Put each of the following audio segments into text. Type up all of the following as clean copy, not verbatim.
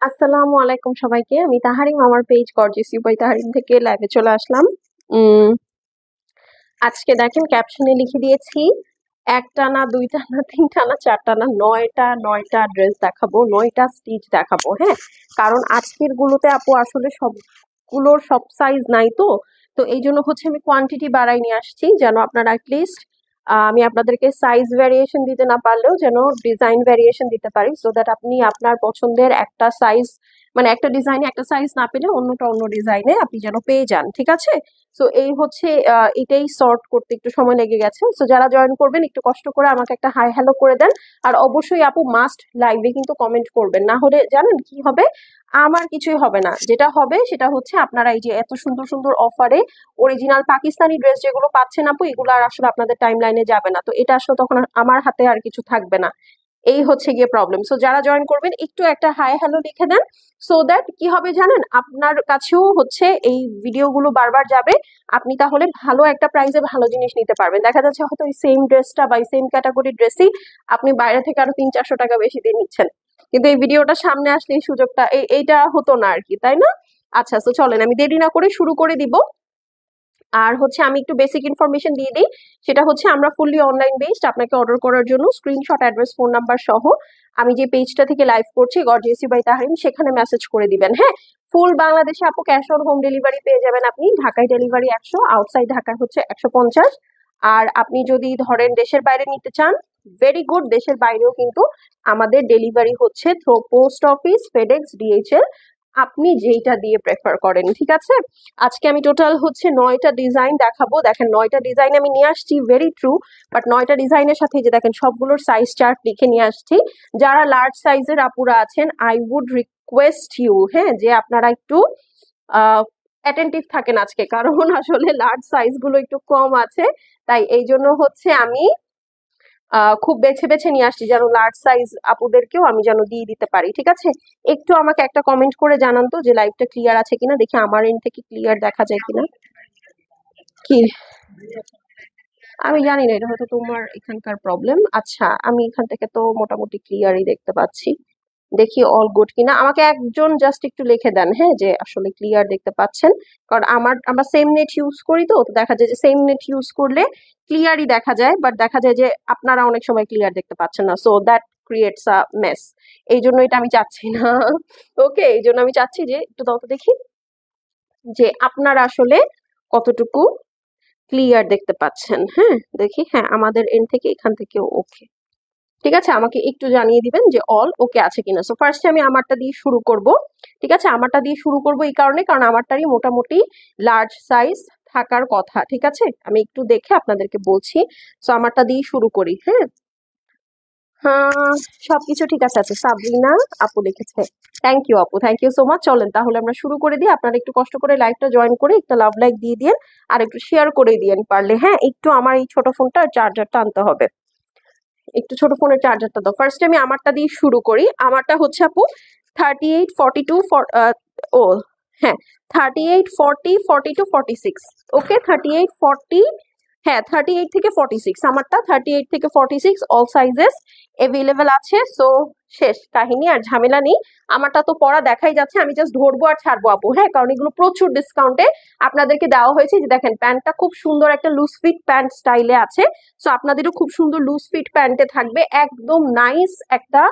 আসসালামু আলাইকুম সবাইকে। আমি তাহারিম, আমার page gorgeous you by Tahrim থেকে লাইভে চলে আসলাম। উম আজকে দেখেন ক্যাপশনে লিখে দিয়েছি, একটা না, দুইটা না, তিনটা না, চারটা না, নয়টা ড্রেস দেখাবো, 9টা স্টিচ দেখাবো। হ্যাঁ, কারণ আজকের গুলোতে আপু আসলে সবগুলোর সব সাইজ নাই, তো তো এই জন্য হচ্ছে আমি কোয়ান্টিটি বাড়াই নিয়ে আসছি, যেন আপনারা অ্যাটলিস্ট আমি আপনাদেরকে সাইজ ভ্যারিয়েশন দিতে না পারলেও যেন ডিজাইন ভ্যারিয়েশন দিতে পারি, সো দ্যাট আপনি আপনার পছন্দের একটা সাইজ, মানে একটা ডিজাইনে একটা সাইজ না পেলে অন্যটা অন্য ডিজাইনে আপনি যেন পেয়ে যান। ঠিক আছে? সো এই হচ্ছে এটাই সর্ট করতে একটু সময় লেগে গেছে। সো যারা জয়েন করবেন একটু কষ্ট করে আমাকে একটা হাই হ্যালো করে দেন। আর অবশ্যই আপু মাস্ট লাইভে কিন্তু কমেন্ট করবেন, না হলে জানেন কি হবে, আমার কিছুই হবে না। যেটা হবে সেটা হচ্ছে আপনারা এই যে এত সুন্দর সুন্দর অফারে অরিজিনাল পাকিস্তানি ড্রেস যেগুলো পাচ্ছেন আপু, এগুলো আর আসলে আপনাদের টাইম লাইনে যাবে না, তো এটা আসলে তখন আমার হাতে আর কিছু থাকবে না। এই হচ্ছে গিয়ে প্রবলেম। সো যারা জয়েন করবেন একটু একটা হাই হ্যালো লিখে দেন, সো দ্যাট কি হবে জানেন, আপনার কাছেও হচ্ছে এই ভিডিওগুলো বারবার যাবে, আপনি তাহলে ভালো একটা প্রাইসে ভালো জিনিস নিতে পারবেন। দেখা যাচ্ছে হয়তো এই সেম ড্রেসটা বা সেম ক্যাটাগরির ড্রেসই আপনি বাইরে থেকে আরো 300-400 টাকা বেশি দিয়ে নিচ্ছেন, কিন্তু এই ভিডিওটা সামনে আসলে এই সুযোগটা এইটা হতো না আর কি, তাই না? আচ্ছা, তো চলেন আমি দেরি না করে শুরু করে দিব। আর হচ্ছে আমি একটু বেসিক ইনফরমেশন দিয়ে দিই, সেটা হচ্ছে আমরা ফুললি অনলাইন বেসড। আপনাকে অর্ডার করার জন্য স্ক্রিনশট, অ্যাড্রেস, ফোন নাম্বার সহ আমি যে পেজটা থেকে লাইভ করছি গর্জিয়াস ইউ বাই তাহরিম, সেখানে মেসেজ করে দিবেন। হ্যাঁ, ফুল বাংলাদেশে আপু ক্যাশ অন হোম ডেলিভারি পেয়ে যাবেন আপনি। ঢাকায় ডেলিভারি 100, আউটসাইড ঢাকায় হচ্ছে 150। আর আপনি যদি ধরেন দেশের বাইরে নিতে চান, ভেরি গুড, দেশের বাইরেও কিন্তু আমাদের ডেলিভারি হচ্ছে through post office, FedEx, DHL, আপনি যেইটা দিয়ে প্রেফার করেন। ঠিক আছে? আজকে আমি টোটাল হচ্ছে 9টা ডিজাইন দেখাবো। দেখেন 9টা ডিজাইন আমি নিয়ে আসছি, ভেরি ট্রু, বাট 9টা ডিজাইনের সাথে যে দেখেন সবগুলোর সাইজ চার্ট লিখে নিয়ে আসছি। যারা লার্জ সাইজের আপুরা আছেন, আই উড রিকোয়েস্ট ইউ, হ্যাঁ, যে আপনারা একটু অ্যাটেন্টিভ থাকেন আজকে, কারণ আসলে লার্জ সাইজ গুলো একটু কম আছে, তাই এই জন্য হচ্ছে আমি খুব বেছে বেছে নিয়ে আসছি, যেন লার্জ সাইজ আপুদেরকেও আমি যেন দিয়ে দিতে পারি। ঠিক আছে? একটু আমাকে একটা কমেন্ট করে জানান তো যে লাইভটা ক্লিয়ার আছে কিনা, দেখি আমার এন্ড থেকে ক্লিয়ার দেখা যায় কিনা। কি, আমি জানি না, এটা হয়তো তোমার এখানকার প্রবলেম। আচ্ছা, আমি এখান থেকে তো মোটামুটি ক্লিয়ারই দেখতে পাচ্ছি, দেখি অল গুড কিনা। আমাকে একজন জাস্ট একটু লিখে দেন, হ্যাঁ, যে আসলে ক্লিয়ার দেখতে পাচ্ছেন, কারণ আমরা সেম নেট ইউজ করি, তো তো দেখা যায় যে সেম নেট ইউজ করলে ক্লিয়ারই দেখা যায়, বাট দেখা যায় যে আপনারা অনেক সময় ক্লিয়ার দেখতে পাচ্ছেন না, so that creates a mace. এই জন্য এটা আমি চাচ্ছি না। ওকে, এই জন্য আমি চাচ্ছি যে একটু দাও তো দেখি যে আপনারা আসলে কতটুকু ক্লিয়ার দেখতে পাচ্ছেন। হ্যাঁ, দেখি, হ্যাঁ, আমাদের এন্ড থেকে এখান থেকে ওকে। ঠিক আছে, আমাকে একটু জানিয়ে দিবেন যে অল ওকে আছে কিনা। সো ফার্স্টে আমি আমারটা দিয়ে শুরু করব। ঠিক আছে, আমারটা দিয়ে শুরু করব এই কারণে, কারণ আমারটারই মোটামুটি লার্জ সাইজ থাকার কথা। ঠিক আছে, আমি একটু দেখে আপনাদেরকে বলছি। সো আমারটা দিয়ে শুরু করি। হ্যাঁ, হ্যাঁ, সবকিছু ঠিক আছে। আচ্ছা, সাবরিনা আপু লিখেছে, থ্যাংক ইউ আপু, থ্যাংক ইউ সো মাচ। চলেন তাহলে আমরা শুরু করে দিই। আপনারা একটু কষ্ট করে লাইভটা জয়েন করে একটা লাভ লাইক দিয়ে দিন, আর একটু শেয়ার করে দিন পারলে। হ্যাঁ, একটু আমার এই ছোট ফোনটা চার্জারটা আনতে হবে, একটু ছোট ফোনের চার্জারটা দাও। ফার্স্ট আমি আমারটা দিয়ে শুরু করি। আমারটা হচ্ছে আপু 38, 42, ও হ্যাঁ, 38, 40, 42, 46। ওকে, 38, 40, হ্যাঁ, 38 থেকে 46, আমারটা 38 থেকে 46 অল সাইজেস এভেলেবেল আছে। সো শেষ কাহিনী, আর ঝামেলা নেই। আমারটা তো পড়া দেখাই যাচ্ছে, আমি জাস্ট ধরবো আর ছাড়বো আপু। হ্যাঁ, কারণ এগুলো প্রচুর ডিসকাউন্টে আপনাদেরকে দেওয়া হয়েছে। যে দেখেন প্যান্টটা খুব সুন্দর একটা লুজ ফিট প্যান্ট স্টাইলে আছে, সো আপনাদেরও খুব সুন্দর লুজ ফিট প্যান্টে থাকবে, একদম নাইস একটা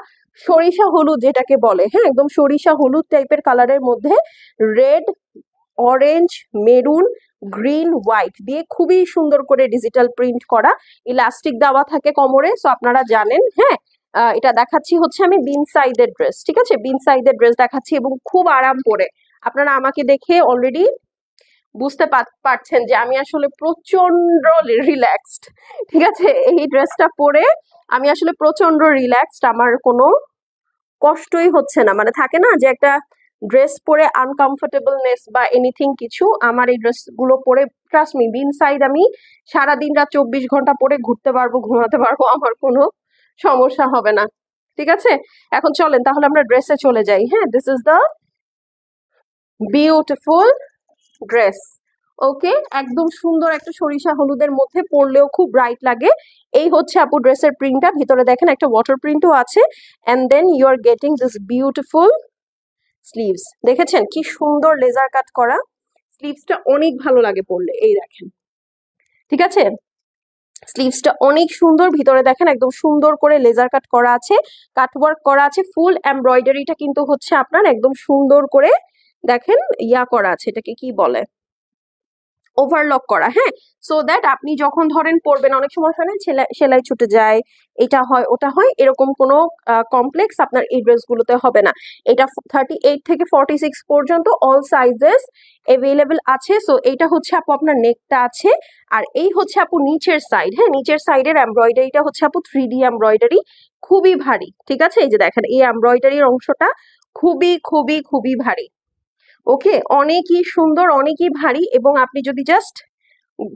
সরিষা হলুদ যেটাকে বলে, হ্যাঁ, একদম সরিষা হলুদ টাইপের কালারের মধ্যে red, orange, maroon, green, white দিয়ে খুবই সুন্দর করে ডিজিটাল প্রিন্ট করা, ইলাস্টিক দেওয়া থাকে কোমরে, সো আপনারা জানেন। হ্যাঁ, এটা দেখাচ্ছি হচ্ছে আমি বিন সাইজের ড্রেস। ঠিক আছে, বিন সাইজের ড্রেস দেখাচ্ছি এবং খুব আরাম করে। আপনারা আমাকে দেখে অলরেডি বুঝতে পারছেন যে আমি আসলে প্রচন্ড রিল্যাক্সড। ঠিক আছে, এই ড্রেসটা পরে আমি আসলে প্রচন্ড রিল্যাক্সড, আমার কোনো কষ্টই হচ্ছে না। মানে থাকে না যে একটা ড্রেস পরে আনকমফোর্টেবলনেস বা এনিথিং কিছু, আমার এই ড্রেস গুলো পরে ট্রাস্ট মি, বিন সাইড আমি সারাদিন রাত 24 ঘন্টা পরে ঘুরতে পারবো, ঘুমাতে পারবো, আমার কোনো সমস্যা হবে না। ঠিক আছে, এখন চলেন তাহলে আমরা ড্রেসে চলে যাই। হ্যাঁ, this is the beautiful dress. Okay, একদম সুন্দর একটা সরিষা হলুদের মধ্যে পরলেও খুব ব্রাইট লাগে। এই হচ্ছে আপু ড্রেসের প্রিন্টটা, ভিতরে দেখেন একটা ওয়াটার প্রিন্টও আছে, and then you are getting this beautiful sleeves দেখেছেন কি সুন্দর লেজার কাট করা, স্লিভসটা অনেক ভালো লাগে পরলে। এই দেখেন, ঠিক আছে, স্লিভসটা অনেক সুন্দর, ভিতরে দেখেন একদম সুন্দর করে লেজার কাট করা আছে, কাটওয়ার্ক করা আছে, ফুল এমব্রয়ডারিটা কিন্তু হচ্ছে আপনার একদম সুন্দর করে দেখেন ইয়া করা আছে, এটাকে কি বলে, ওভারলক করা, হ্যাঁ। সো দ্যাট আপনি যখন ধরেন পরবেন, অনেক সময় হয় না সেলাই ছুটে যায়, এটা হয় ওটা হয়, এরকম কোনো কমপ্লেক্স আপনার এই ড্রেসগুলোতে হবে না। এটা 38 থেকে 46 পর্যন্ত অল সাইজেস এভেলেবেল আছে। সো এটা হচ্ছে আপু আপনার নেকটা আছে, আর এই হচ্ছে আপু নিচের সাইড, হ্যাঁ নিচের সাইডের এমব্রয়ডারিটা হচ্ছে আপু 3D এমব্রয়ডারি, খুবই ভারী, ঠিক আছে। এই যে দেখেন এই এমব্রয়ডারির অংশটা খুবই খুবই খুবই ভারী, ওকে, অনেকই সুন্দর, অনেকই ভারী। এবং আপনি যদি জাস্ট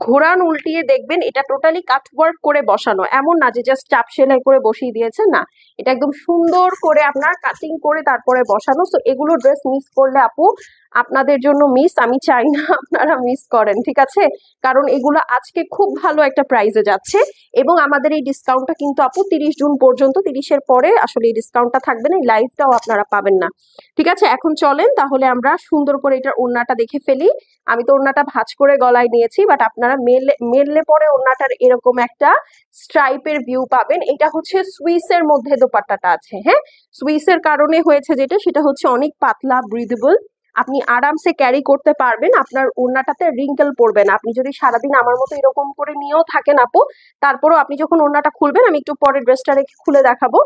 ঘোরান উল্টিয়ে দেখবেন এটা টোটালি কাটওয়ার্ক করে বসানো, এমন না যে জাস্ট চাপ সেলাই করে বসিয়ে দিয়েছে, না, এটা একদম সুন্দর করে আপনার কাটিং করে তারপরে বসানো। সো এগুলো ড্রেস মিস করলে আপু আপনাদের জন্য মিস, আমি চাই না আপনারা মিস করেন, ঠিক আছে, কারণ এগুলো আজকে খুব ভালো একটা প্রাইসে যাচ্ছে। এবং আমাদের এই ডিসকাউন্টটা কিন্তু আপু 30 জুন পর্যন্ত, 30-এর পরে আসলে এই ডিসকাউন্টটা থাকবে না, এই লাইভটাও আপনারা পাবেন না, ঠিক আছে। এখন চলেন তাহলে আমরা সুন্দর করে এটার ওড়নাটা দেখে ফেলি। আমি তো ওড়নাটা ভাঁজ করে গলায় নিয়েছি, বাট আপনারা মেললে পরে ওড়নাটার এরকম একটা স্ট্রাইপের ভিউ পাবেন। এটা হচ্ছে সুইসের মধ্যে দোপাট্টাটা আছে, হ্যাঁ সুইসের কারণে হয়েছে যেটা, সেটা হচ্ছে অনেক পাতলা, ব্রিদেবল, আপনি আরামসে ক্যারি করতে পারবেন, আপনার ওড়নাটাতে রিঙ্কেল পড়বে না। আপনি যদি সারাদিন আমার মতো এরকম করে নিয়েও থাকেন আপু, তারপরেও আপনি যখন ওড়নাটা খুলবেন, আমি একটু পরে ড্রেসটা রেখে খুলে দেখাবো,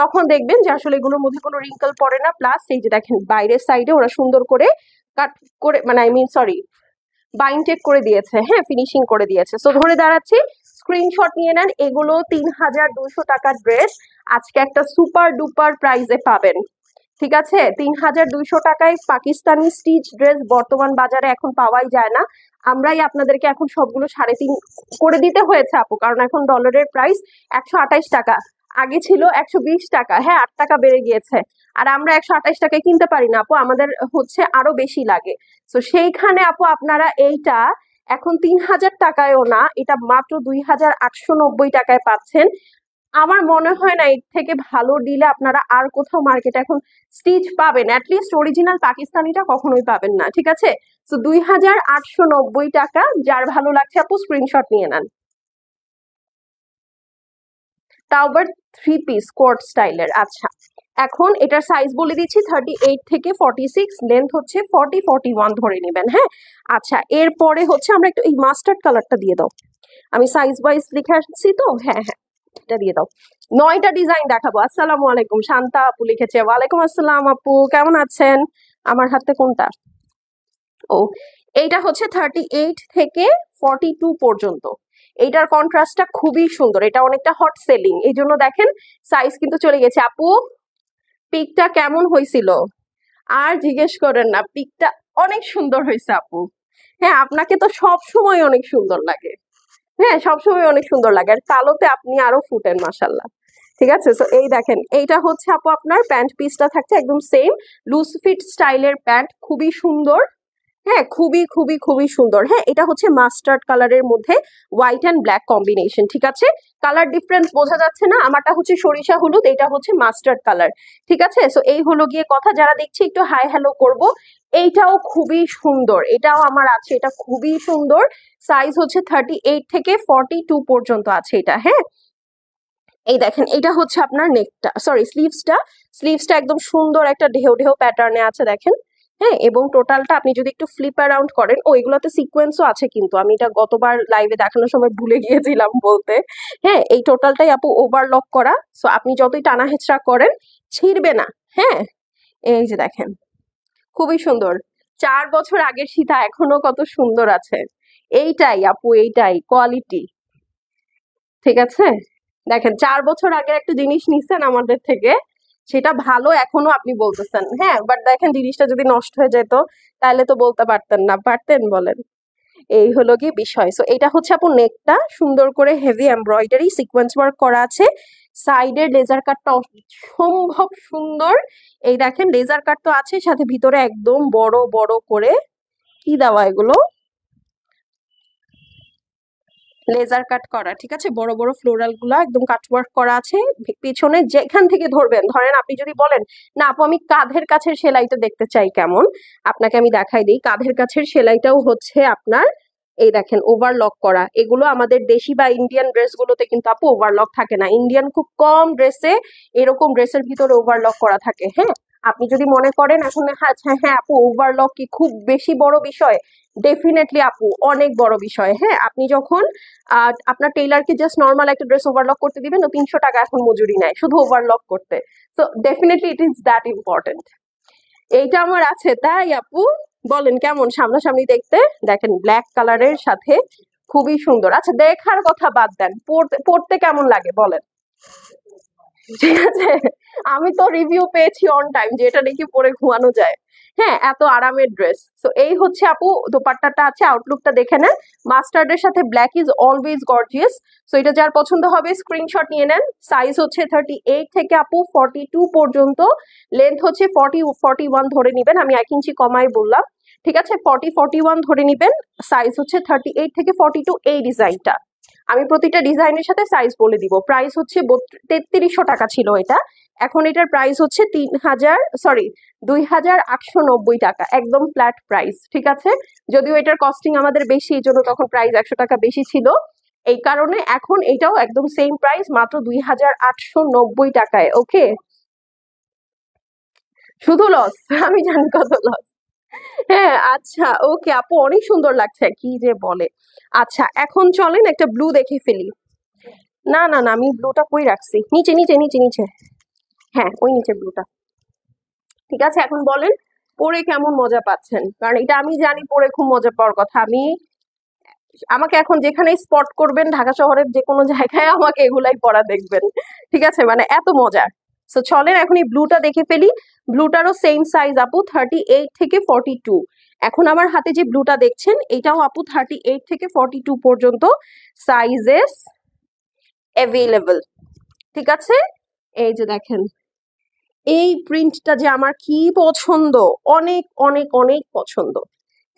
তখন দেখবেন যে আসলে এগুলোর মধ্যে কোনো রিঙ্কেল পড়ে না। প্লাস এই যে দেখেন বাইরের সাইডে ওরা সুন্দর করে কাট করে, মানে আই মিন সরি, বাইন্টেড করে দিয়েছে, হ্যাঁ ফিনিশিং করে দিয়েছে। সো ধরে দাঁড়াচ্ছি, স্ক্রিনশট নিয়ে নেন, এগুলো 3200 টাকার ড্রেস আজকে একটা সুপার ডুপার প্রাইজে পাবেন, ঠিক আছে। 3200 টাকায় পাকিস্তানি স্টিচ ড্রেস বর্তমান বাজারে এখন পাওয়াই যায় না, আমরাই আপনাদেরকে এখন সবগুলো 3.5 করে দিতে হয়েছে আপু, কারণ এখন ডলারের প্রাইস 128 টাকা, আগে ছিল 120 টাকা, হ্যাঁ 8 টাকা বেড়ে গিয়েছে, আর আমরা 128 টাকায় কিনতে পারি না আপু, আমাদের হচ্ছে আরো বেশি লাগে। তো সেইখানে আপু আপনারা এইটা এখন 3000 টাকায়ও না, এটা মাত্র 2890 টাকায় পাচ্ছেন। আমার মনে হয় না এর থেকে ভালো ডিলে আপনারা আর কোথাও মার্কেটে এখন স্টিচ পাবেন, অ্যাটলিস্ট অরিজিনাল পাকিস্তানিটা কখনোই পাবেন না, ঠিক আছে। তো 2890 টাকা, যার ভালো লাগছে আপু স্ক্রিনশট নিয়ে নেন। তাও আবার 3 পিস কোট স্টাইলের। আচ্ছা, এখন এটার সাইজ বলে দিচ্ছি, 38 থেকে 46, লেন্থ হচ্ছে 40-41 ধরে নেবেন, হ্যাঁ। আচ্ছা, এরপরে হচ্ছে আমরা একটু এই মাস্টার্ড কালারটা দিয়ে দাও, আমি সাইজ ওয়াইজ লিখে আসছি তো, হ্যাঁ হ্যাঁ এটা দিয়ে দাও। 9টা ডিজাইন দেখাবো। আসসালামু আলাইকুম, শান্তা আপু লিখেছে, ওয়ালাইকুম আসসালাম আপু, কেমন আছেন? আমার হাতে কোনটা? ও, এইটা হচ্ছে 38 থেকে 42 পর্যন্ত। এইটার কন্ট্রাস্টটা খুবই সুন্দর, এটা অনেকটা হট সেলিং, এই জন্য দেখেন সাইজ কিন্তু চলে গেছে। আপু পিকটা কেমন হয়েছিল? আর জিজ্ঞেস করেন না, পিকটা অনেক সুন্দর হয়েছে আপু। হ্যাঁ আপনাকে তো সব সময় অনেক সুন্দর লাগে, হ্যাঁ সবসময় অনেক সুন্দর লাগে, আর কালোতে আপনি আরো ফুটেন মাশাল্লাহ, ঠিক আছে। তো এই দেখেন এইটা হচ্ছে আপু আপনার প্যান্ট পিসটা থাকছে একদম সেম লুজ ফিট স্টাইলের প্যান্ট, খুবই সুন্দর, হ্যাঁ খুবই খুবই খুবই সুন্দর। হ্যাঁ এটা হচ্ছে মাস্টার্ড কালারের মধ্যে হোয়াইট অ্যান্ড ব্ল্যাক কম্বিনেশন, ঠিক আছে। কালার ডিফারেন্স বোঝা যাচ্ছে না, আমারটা হচ্ছে সরিষা হলুদ, এটা হচ্ছে মাস্টার্ড কালার, ঠিক আছে। সো এই হলো গিয়ে কথা, যারা দেখছি একটু হাই হ্যালো করব। এইটাও খুবই সুন্দর, এটাও আমার আছে, এটা খুবই সুন্দর, সাইজ হচ্ছে 38 থেকে 42 পর্যন্ত আছে এটা, হ্যাঁ। এই দেখেন এটা হচ্ছে আপনার নেকটা, সরি স্লিভসটা একদম সুন্দর একটা ঢেউ ঢেউ প্যাটার্নে আছে দেখেন, হ্যাঁ। এবং টোটালটা আপনি যদি একটু ফ্লিপ অ্যারাউন্ড করেন, ও এগুলোতে সিকোয়েন্সও আছে কিন্তু, আমি এটা গতবার লাইভে দেখানোর সময় ভুলে গিয়েছিলাম বলতে, হ্যাঁ এই টোটালটাই আপু ওভারলক করা। সো আপনি যতই টানা হেঁচড়া করেন ছিঁড়বে না, হ্যাঁ। এই যে দেখেন খুবই সুন্দর, 4 বছর আগের সীতা এখনো কত সুন্দর আছে, এইটাই আপু এইটাই কোয়ালিটি, ঠিক আছে। দেখেন 4 বছর আগে একটা জিনিস নিচ্ছেন আমাদের থেকে, সেটা ভালো এখনো আপনি বলতেছেন, হ্যাঁ বাট দেখেন জিনিসটা যদি নষ্ট হয়ে যেত তাহলে তো বলতে পারতেন না, পারতেন বলেন? এই হলো কি বিষয়। সো এটা হচ্ছে আপু নেকটা সুন্দর করে হেভি এমব্রয়ডারি সিকোয়েন্স ওয়ার্ক করা আছে, সাইডের লেজার কাটটা অসম্ভব সুন্দর, এই দেখেন লেজার কাট তো আছে, সাথে ভিতরে একদম বড় বড় করে কি দেওয়া এগুলো, লেজার কাট করা, ঠিক আছে, বড় বড় ফ্লোরাল গুলা একদম কাটওয়ার্ক করা আছে। পেছনে যেখান থেকে ধরবেন, ধরেন আপনি যদি বলেন না আপু আমি কাঁধের কাছের সেলাইটা দেখতে চাই কেমন, আপনাকে আমি দেখাই দিই। কাঁধের কাছের সেলাইটাও হচ্ছে আপনার এই দেখেন ওভারলক করা। এগুলো আমাদের দেশি বা ইন্ডিয়ান ড্রেস গুলোতে কিন্তু আপু ওভারলক থাকে না। ইন্ডিয়ান খুব কম ড্রেসে এরকম ড্রেসের ভিতরে ওভারলক করা থাকে। হ্যাঁ, আপনি যদি মনে করেন এখন আচ্ছা হ্যাঁ আপু ওভারলক কি খুব বেশি বড় বিষয়, ডেফিনেটলি আপু অনেক বড় বিষয়। হ্যাঁ, আপনি যখন আপনার টেইলারকে জাস্ট নর্মাল একটা ড্রেস ওভারলক করতে দিবেন, তো 300 টাকা এখন মজুরি নেয় শুধু ওভারলক করতে। তো definitely it is that important. এইটা আমার আছে তাই আপু, বলেন কেমন সামনাসামনি দেখতে? দেখেন ব্ল্যাক কালারের সাথে খুবই সুন্দর। আচ্ছা দেখার কথা বাদ দেন, পড়তে পড়তে কেমন লাগে বলেন? ঠিক আছে, আমি তো রিভিউ পেয়েছি অন টাইম যে এটা নাকি পরে ঘুমানো যায়। হ্যাঁ, এত আরামের ড্রেস। তো এই হচ্ছে আপু দোপাট্টাটা আছে, আউটলুকটা দেখে নেন। মাস্টার্ডের সাথে black is always gorgeous. So এটা যার পছন্দ হবে স্ক্রিনশট নিয়ে নেন। সাইজ হচ্ছে 38 থেকে আপু 42 পর্যন্ত, লেন্থ হচ্ছে 41 ধরে নিবেন, আমি 1 ইঞ্চি কমাই বললাম। ঠিক আছে, 41 ধরে নিবেন। সাইজ হচ্ছে 38 থেকে 42 এই ডিজাইনটা। আমি প্রতিটা ডিজাইনের সাথে সাইজ বলে দিব। প্রাইস হচ্ছে 3300 টাকা ছিল এটা, এখন এটার প্রাইস হচ্ছে 2890 টাকা, একদম ফ্ল্যাট প্রাইস। ঠিক আছে, যদিও এটার কস্টিং আমাদের বেশি, এই জন্য তখন প্রাইস 100 টাকা বেশি ছিল, এই কারণে এখন এটাও একদম সেম প্রাইস, মাত্র 2890 টাকায়। ওকে, শুধু লস, আমি জানি কত লস। হ্যাঁ আচ্ছা ওকে আপু, অনেক সুন্দর লাগছে, কি যে বলে। আচ্ছা এখন চলেন একটা ব্লু দেখে ফেলি। না না না, আমি ব্লুটা কই রাখছি, নিচে নিচে নিচে নিচে, হ্যাঁ ওই নিচে ব্লুটা। ঠিক আছে, এখন বলেন পরে কেমন মজা পাচ্ছেন, কারণ এটা আমি জানি পরে খুব মজা পাওয়ার কথা। আমাকে এখন যেখানে স্পট করবেন ঢাকা শহরের যে কোনো জায়গায় আমাকে এগুলাই পরা দেখবেন। ঠিক আছে, মানে এত মজা। সো চলেন এখন এই ব্লুটা দেখে ফেলি। ব্লুটারও সেম সাইজ আপু, 38 থেকে 42। এখন আমার হাতে যে ব্লুটা দেখছেন এটাও আপু 38 থেকে 42 পর্যন্ত সাইজেস অ্যাভেলেবল। ঠিক আছে, এই যে দেখেন এই প্রিন্টটা যে আমার কি পছন্দ, অনেক অনেক অনেক পছন্দ।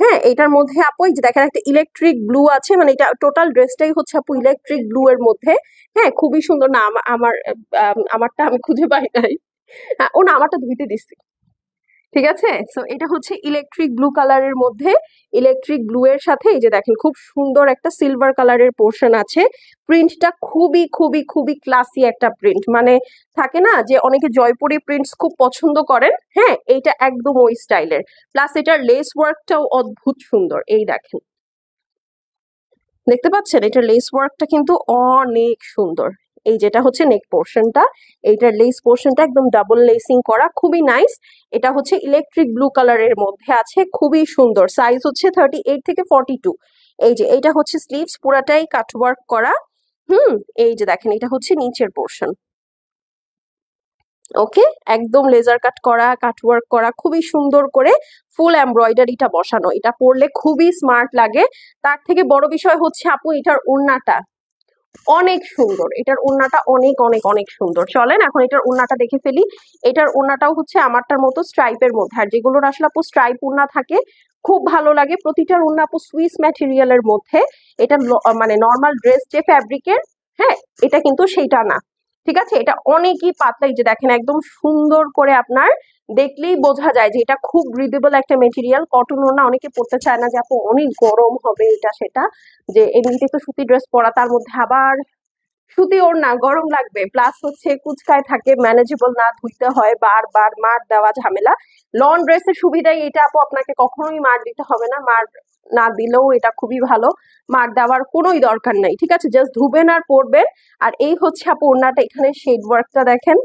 হ্যাঁ, এটার মধ্যে আপু এই যে দেখেন একটা ইলেকট্রিক ব্লু আছে, মানে এটা টোটাল ড্রেসটাই হচ্ছে আপু ইলেকট্রিক ব্লু এর মধ্যে। হ্যাঁ, খুবই সুন্দর। না আমারটা আমি খুঁজে পাই নাই। হ্যাঁ, ও না আমারটা ধুইতে দিচ্ছি। ঠিক আছে, সো এটা হচ্ছে ইলেকট্রিক ব্লু কালারের মধ্যে, ইলেকট্রিক ব্লু এর সাথে এই যে দেখেন খুব সুন্দর একটা সিলভার কালারের পোর্শন আছে। প্রিন্টটা খুবই খুবই খুবই ক্লাসি একটা প্রিন্ট, মানে থাকে না যে অনেকে জয়পুরি প্রিন্টস খুব পছন্দ করেন, হ্যাঁ এইটা একদম ওই স্টাইলের। প্লাস এটার লেস ওয়ার্কটাও অদ্ভুত সুন্দর, এই দেখেন দেখতে পাচ্ছেন এটার লেস ওয়ার্কটা কিন্তু অনেক সুন্দর। এই যেটা হচ্ছে নেক পোর্শনটা, এইটার লেস পোর্শনটা একদম ডাবল লেসিং করা, খুবই নাইস। এটা হচ্ছে ইলেকট্রিক ব্লু কালারের মধ্যে আছে, খুবই সুন্দর। সাইজ হচ্ছে 38 থেকে 42। এই যে এইটা হচ্ছে স্লিভস, পুরাটাই কাটওয়ার্ক করা। এই যে দেখেন এটা হচ্ছে নিচের পোর্শন। ওকে, একদম লেজার কাট করা, কাটওয়ার্ক করা, খুবই সুন্দর করে ফুল এমব্রয়ডারিটা বসানো। এটা পরলে খুবই স্মার্ট লাগে। তার থেকে বড় বিষয় হচ্ছে আপু এটার ওড়নাটা অনেক সুন্দর, এটার ওড়নাটা অনেক অনেক অনেক সুন্দর। চলেন এখন এটার ওড়নাটা দেখে ফেলি। এটার ওড়নাটাও হচ্ছে আমারটার মতো স্ট্রাইপের মধ্যে, আর যেগুলোর আসলে আপু স্ট্রাইপ ওড়না থাকে খুব ভালো লাগে। প্রতিটার ওড়না আপু সুইস ম্যাটেরিয়ালের মধ্যে। এটা মানে নর্মাল ড্রেস যে ফ্যাব্রিকের, হ্যাঁ এটা কিন্তু সেইটা না। ঠিক আছে, এটা অনেকই পাতলা, এই যে দেখেন একদম সুন্দর করে আপনার দেখলেই বোঝা যায় যে এটা খুব ব্রিদেবল একটা মেটেরিয়াল। কটন ওড়না অনেকে পড়তে চায় না যে আপু অনেক গরম হবে এটা সেটা, যে এমনিতে তো সুতি ড্রেস পরা, তার মধ্যে আবার সুতি ওড়না গরম লাগবে, প্লাস হচ্ছে কুচকায় থাকে, ম্যানেজেবল না, ধুইতে হয় বারবার, মার দেওয়া ঝামেলা। লন ড্রেসের সুবিধাই এটা আপু, আপনাকে কখনোই মার দিতে হবে না, মার না দিলেও এটা খুবই ভালো, মার দেওয়ার কোনোই দরকার নাই। ঠিক আছে, জাস্ট ধুবেন আর পরবেন। আর এই হচ্ছে আপু ওড়নাটা, এখানে শেড ওয়ার্কটা দেখেন,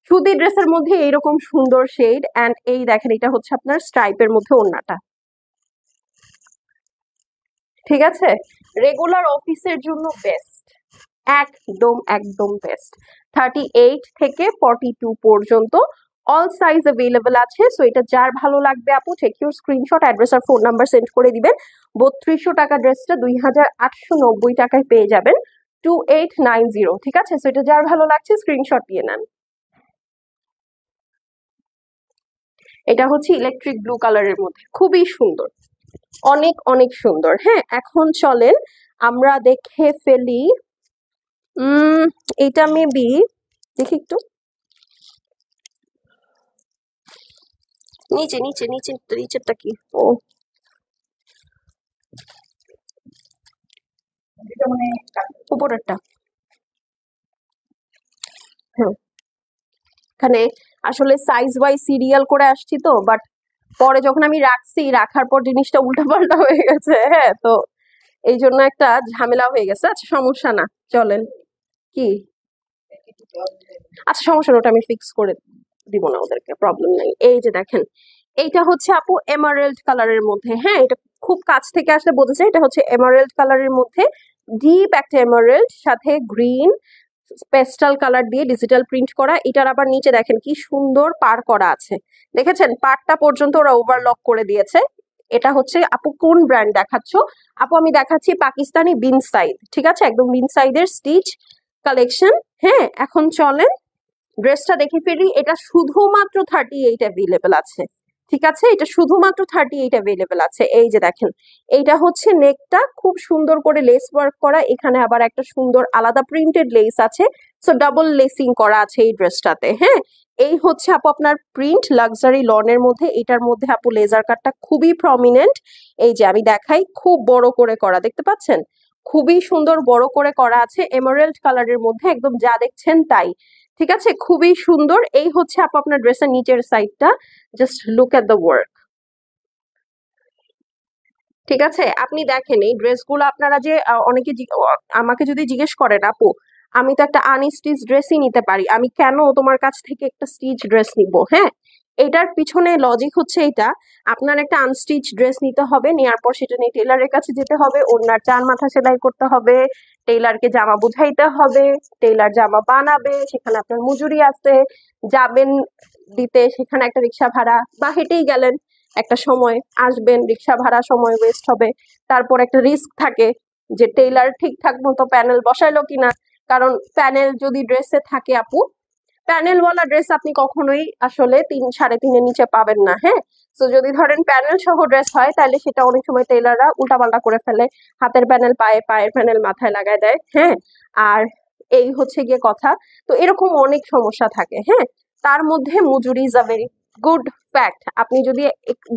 সুতি ড্রেসের মধ্যে এইরকম সুন্দর শেড। অ্যান্ড এই দেখেন এটা হচ্ছে আপনার স্ট্রাইপের মধ্যে ওড়নাটা। ঠিক আছে, রেগুলার অফিসের জন্য বেস্ট, একদম একদম বেস্ট। 38 থেকে 42 পর্যন্ত অল সাইজ অ্যাভেলেবল আছে। সো এটা যার ভালো লাগবে আপু টেক ইউর স্ক্রিনশট, অ্যাড্রেস আর ফোন নাম্বার সেন্ড করে দিবেন। 3200 টাকা ড্রেসটা 2890 টাকায় পেয়ে যাবেন, 2890। ঠিক আছে, সো এটা যার ভালো লাগছে স্ক্রিনশট দিয়ে নেন। এটা হচ্ছে ইলেকট্রিক ব্লু কালারের মধ্যে, খুবই সুন্দর, অনেক অনেক সুন্দর। হ্যাঁ, এখন চলেন আমরা দেখে ফেলি। এটা মেবি দেখি একটু নিচে নিচে নিচে নিচেরটা কি? ও উপরেরটা। হ্যাঁ, এখানে আসলে সাইজ ওয়াইজ সিরিয়াল করে আসছি তো, বাট পরে যখন আমি রাখছি, রাখার পর জিনিসটা উল্টাপাল্টা হয়ে গেছে। হ্যাঁ, তো এই জন্য একটা ঝামেলা হয়ে গেছে। আচ্ছা সমস্যা না, চলেন। কি? আচ্ছা সমস্যা না, ওটা আমি ফিক্স করে দিব না ওদেরকে, প্রবলেম নাই। এই যে দেখেন, এইটা হচ্ছে আপু এমারেল্ড কালারের মধ্যে। হ্যাঁ, এটা খুব কাছ থেকে আসলে বোঝা যায় এটা হচ্ছে এমারেল্ড কালারের মধ্যে, ডিপ একটা এমারেল্ড, সাথে গ্রিন পেস্টাল কালার দিয়ে ডিজিটাল প্রিন্ট করা। এটার আবার নিচে দেখেন কি সুন্দর পার করা আছে, দেখেছেন? পারটা পর্যন্ত ওরা ওভারলক করে দিয়েছে। এটা হচ্ছে আপু কোন ব্র্যান্ড দেখাচ্ছ? আপু আমি দেখাচ্ছি পাকিস্তানি বিন সাইড, ঠিক আছে? একদম বিন সাইডের স্টিচ কালেকশন। হ্যাঁ, এখন চলেন ড্রেসটা দেখে ফেলি। এটা শুধুমাত্র 38 অ্যাভেলেবেল আছে, ঠিক আছে? এটা শুধুমাত্র 38 অ্যাভেলেবেল আছে। এই যে দেখেন, এইটা হচ্ছে নেকটা খুব সুন্দর করে লেস ওয়ার্ক করা, এখানে আবার একটা সুন্দর আলাদা প্রিন্টেড লেস আছে, সো ডাবল লেসিং করা আছে এই ড্রেসটাতে। হ্যাঁ, এই হচ্ছে আপু আপনার প্রিন্ট লাক্সারি লনের মধ্যে। এটার মধ্যে আপু লেজার কাটটা খুবই প্রমিনেন্ট। এই যে আমি দেখাই, খুব বড় করে করা, দেখতে পাচ্ছেন? খুবই সুন্দর বড় করে করা আছে, এমারেল্ড কালারের মধ্যে, একদম যা দেখছেন তাই। ঠিক আছে, খুবই সুন্দর। এই হচ্ছে আপু আপনার ড্রেসের নিচের সাইডটা, just look at the work. ঠিক আছে, আপনি দেখেন এই ড্রেসগুলো আপনারা যে অনেকে আমাকে যদি জিজ্ঞেস করেন, আপু আমি তো একটা আনস্টিচ ড্রেসই নিতে পারি, আমি কেন তোমার কাছ থেকে একটা স্টিচ ড্রেস নিব? হ্যাঁ, এটার পিছনে লজিক হচ্ছে এটা, আপনার একটা আনস্টিচ ড্রেস নিতে হবে, নেওয়ার পর সেটা নিয়ে টেলারের কাছে যেতে হবে, ওনার চার মাথা সেলাই করতে হবে, টেইলারকে জামা বুঝাইতে হবে, টেইলার জামা বানাবে, সেখানে আপনার মজুরি আছে, যাবেন দিতে, সেখানে একটা রিক্সা ভাড়া, বা হেঁটেই গেলেন একটা সময়, আসবেন রিক্সা ভাড়া, সময় ওয়েস্ট হবে। তারপর একটা রিস্ক থাকে যে টেইলার ঠিকঠাক মতো প্যানেল বসাইলো কিনা, কারণ প্যানেল যদি ড্রেসে থাকে আপু, প্যানেলওয়ালা ড্রেস আপনি কখনোই আসলে 3 3.5 নিচে পাবেন না। হ্যাঁ, তো যদি ধরেন প্যানেল সহ ড্রেস হয়, তাহলে সেটা অনেক সময় টেইলাররা উল্টাপাল্টা করে ফেলে, হাতের প্যানেল পায়ে, পায়ের প্যানেল মাথায় লাগায় দেয়। হ্যাঁ, আর এই হচ্ছে গিয়ে কথা। তো এরকম অনেক সমস্যা থাকে। হ্যাঁ, তার মধ্যে মজুরি is a very good fact. আপনি যদি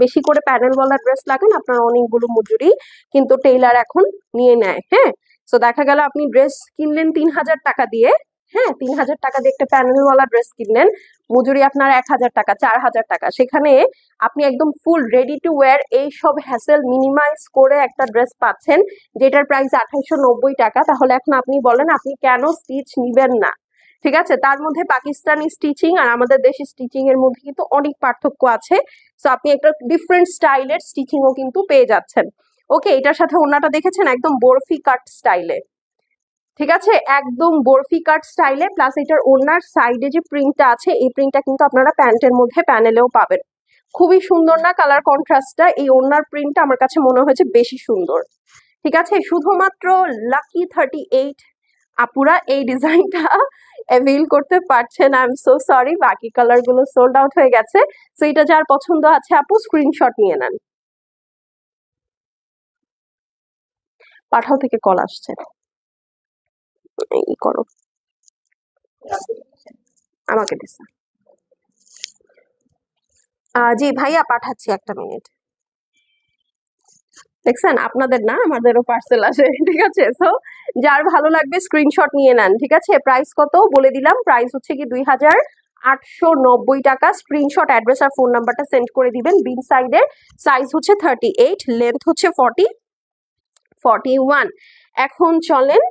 বেশি করে প্যানেলওয়ালা ড্রেস লাগান, আপনার অনেকগুলো মজুরি কিন্তু টেইলার এখন নিয়ে নেয়। হ্যাঁ, তো দেখা গেল আপনি ড্রেস কিনলেন 3,000 টাকা দিয়ে। হ্যাঁ, 3,000 টাকা দিয়ে একটা প্যানেলওয়ালা ড্রেস কিনলেন, মজুরি আপনার 1,000 টাকা, 4,000 টাকা। সেখানে আপনি একদম ফুল রেডি টু ওয়্যার এই সব হ্যাসেল মিনিমাইজ করে একটা ড্রেস পাচ্ছেন, যেটার প্রাইস 2,890 টাকা। তাহলে এখন আপনি বলেন আপনি কেন স্টিচ নিবেন না? ঠিক আছে, তার মধ্যে পাকিস্তানি স্টিচিং আর আমাদের দেশি স্টিচিং এর মধ্যে কিন্তু অনেক পার্থক্য আছে। তো আপনি একটা ডিফারেন্ট স্টাইলের স্টিচিংও কিন্তু পেয়ে যাচ্ছেন। ওকে, এটার সাথে ওড়নাটা দেখেছেন, একদম বরফি কাট স্টাইলে, ঠিক আছে? একদম বরফি কাট স্টাইলে, প্লাস এটার ওড়নার সাইডে যে প্রিন্টটা আছে, এই প্রিন্টটা কিন্তু আপনারা প্যান্টের মধ্যে প্যানেলেও পাবেন। খুবই সুন্দর না কালার কন্ট্রাস্টটা? এই ওড়নার প্রিন্টটা আমার কাছে মনে হয়েছে বেশি সুন্দর। ঠিক আছে, শুধুমাত্র লাকি 38 আপুরা এই ডিজাইনটা অ্যাভেল করতে পারছেন। আই এম সো সরি, বাকি কালার গুলো সোল্ড আউট হয়ে গেছে। সো এটা যার পছন্দ আছে আপু স্ক্রিনশট নিয়ে নেন। পাঠাও থেকে কল আসছে, এই করো, আমাকে দিছে। জি ভাইয়া, পাঠাচ্ছি, একটা মিনিট। দেখছেন, আপনাদের না আমাদেরও পার্সেল আসে। ঠিক আছে, সো যার ভালো লাগবে স্ক্রিনশট নিয়ে নেন। ঠিক আছে, প্রাইস কত বলে দিলাম, প্রাইস হচ্ছে কি 2,890 টাকা। স্ক্রিনশট, অ্যাড্রেস আর ফোন নাম্বারটা সেন্ড করে দিবেন। বিন সাইডের সাইজ হচ্ছে 38, লেন্থ হচ্ছে 41। এখন চলেন,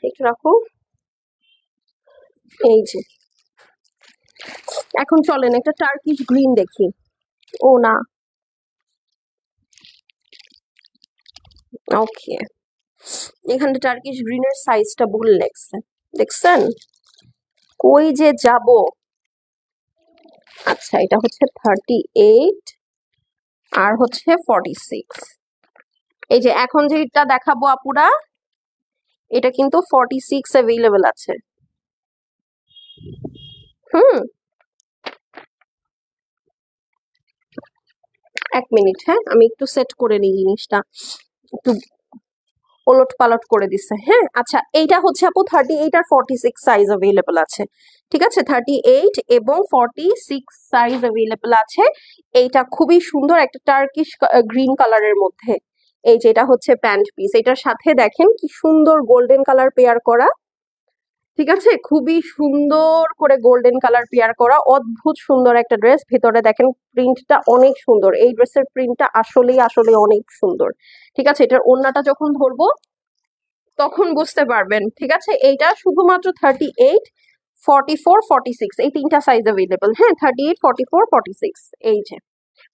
একটু রাখো, এই যে এখন চলেন একটা টার্কিশ গ্রিন দেখি। ও না, ওকে, এখানে টার্কিশ গ্রিনের সাইজটা ভুল লেগছে, দেখছেন? কই যে যাব। আচ্ছা, এটা হচ্ছে 38 আর হচ্ছে 46। এই যে এখন যেটা দেখাবো আপুরা, এটা কিন্তু 46 অ্যাভেলেবেল আছে। হুম, এক মিনিট, হ্যাঁ আমি একটু সেট করে নিই জিনিসটা একটু। ওলট পালট করে দিছে। হ্যাঁ, আচ্ছা এইটা হচ্ছে আপু 38 আর 46 সাইজ অ্যাভেলেবল আছে। ঠিক আছে, 38 এবং 46 সাইজ অ্যাভেলেবল আছে। এইটা খুবই সুন্দর একটা টার্কিশ গ্রিন কালারের মধ্যে। এই যে এটা হচ্ছে প্যান্ট পিস, এটার সাথে দেখেন কি সুন্দর গোল্ডেন কালার পেয়ার করা। ঠিক আছে, খুবই সুন্দর করে গোল্ডেন কালার পেয়ার করা, অদ্ভুত সুন্দর একটা ড্রেস। ভেতরে দেখেন প্রিন্টটা অনেক সুন্দর, এই ড্রেসের প্রিন্টটা আসলেই আসলে অনেক সুন্দর। ঠিক আছে, এটার ওড়নাটা যখন ধরবো তখন বুঝতে পারবেন। ঠিক আছে, এইটা শুধুমাত্র 38, 44, 46 এই তিনটা সাইজ অ্যাভেলেবল। হ্যাঁ, 38, 44, 46 এই যে,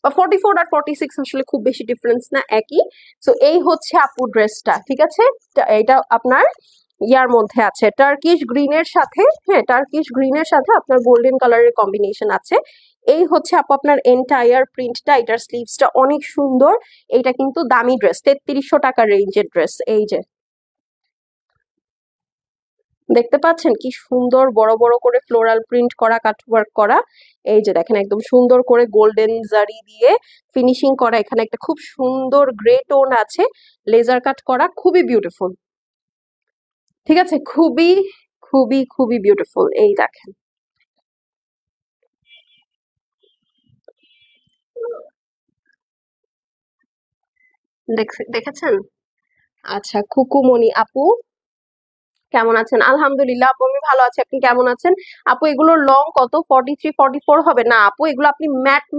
বা 44 আর 46 আসলে খুব বেশি ডিফারেন্স না, একই। সো এই হচ্ছে আপু ড্রেসটা। ঠিক আছে, এটা আপনার ইয়ার মধ্যে আছে টার্কিশ গ্রিনের সাথে। হ্যাঁ, টার্কিশ গ্রিনের সাথে আপনার গোল্ডেন কালারের কম্বিনেশন আছে। এই হচ্ছে আপু আপনার এন্টায়ার প্রিন্টটা। এটার স্লিভসটা অনেক সুন্দর। এটা কিন্তু দামি ড্রেস, 3300 টাকার রেঞ্জের ড্রেস। এই যে দেখতে পাচ্ছেন কি সুন্দর বড় বড় করে ফ্লোরাল প্রিন্ট করা, কাটওয়ার্ক করা। এই যে দেখেন একদম সুন্দর করে গোল্ডেন জারি দিয়ে ফিনিশিং করা। এখানে একটা খুব সুন্দর গ্রে টোন আছে, লেজার কাট করা, খুবই বিউটিফুল। ঠিক আছে, খুবই খুবই খুবই বিউটিফুল। এই দেখেন, দেখেছেন? আচ্ছা, খুকুমণি আপু কেমন আছেন? আলহামদুলিল্লাহ আপু, আমি ভালো আছি। আপনি কেমন আছেন? আপু এগুলোর লং কত? 43, 44 হবে না আপু? এগুলো আপনি